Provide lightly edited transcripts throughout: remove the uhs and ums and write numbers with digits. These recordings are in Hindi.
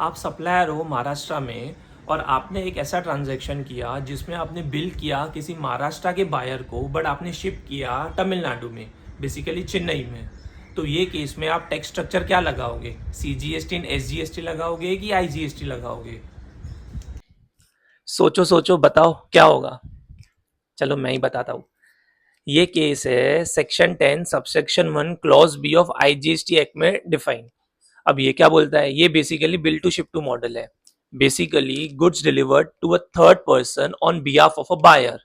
आप सप्लायर हो महाराष्ट्र में और आपने एक ऐसा ट्रांजैक्शन किया जिसमें आपने बिल किया किसी महाराष्ट्र के बायर को, बट आपने शिप किया तमिलनाडु में, बेसिकली चेन्नई में। तो ये केस में आप टैक्स स्ट्रक्चर क्या लगाओगे? CGST एंड SGST लगाओगे कि IGST लगाओगे? सोचो सोचो, बताओ क्या होगा। चलो मैं ही बताता हूँ। ये केस है section 10 subsection 1 clause B of IGST act में डिफाइन। अब ये क्या बोलता है? ये basically bill to ship to model है। Basically goods delivered to a third person on behalf of a buyer.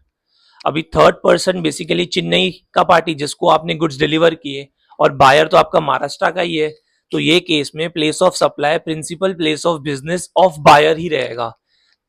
अभी थर्ड पर्सन बेसिकली चेन्नई का पार्टी जिसको आपने गुड्स डिलीवर किए, और बायर तो आपका महाराष्ट्र का ही है। तो ये केस में place of supply principal place of business of buyer ही रहेगा।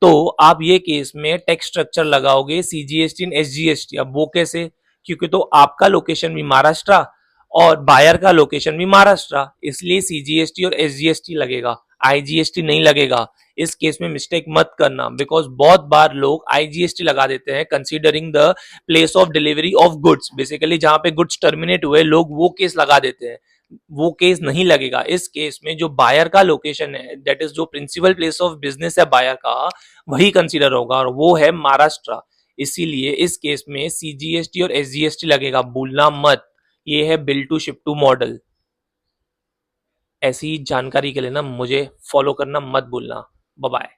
तो आप ये केस में टैक्स स्ट्रक्चर लगाओगे CGST एंड SGST। अब वो कैसे? क्योंकि तो आपका लोकेशन भी महाराष्ट्र और बायर का लोकेशन भी महाराष्ट्र, इसलिए CGST और SGST लगेगा, IGST नहीं लगेगा। इस केस में मिस्टेक मत करना, बिकॉज बहुत बार लोग IGST लगा देते हैं considering the place of delivery of goods. Basically जहां पे गुड्स टर्मिनेट हुए लोग वो केस लगा देते हैं। वो केस नहीं लगेगा। इस केस में जो बायर का लोकेशन है, दैट इज जो प्रिंसिपल प्लेस ऑफ बिजनेस है बायर का, वही कंसीडर होगा और वो है महाराष्ट्र। इसीलिए इस केस में CGST और SGST लगेगा, भूलना मत। ये है bill to ship to model. ऐसी जानकारी के लिए ना मुझे फॉलो करना मत भूलना। Bye bye.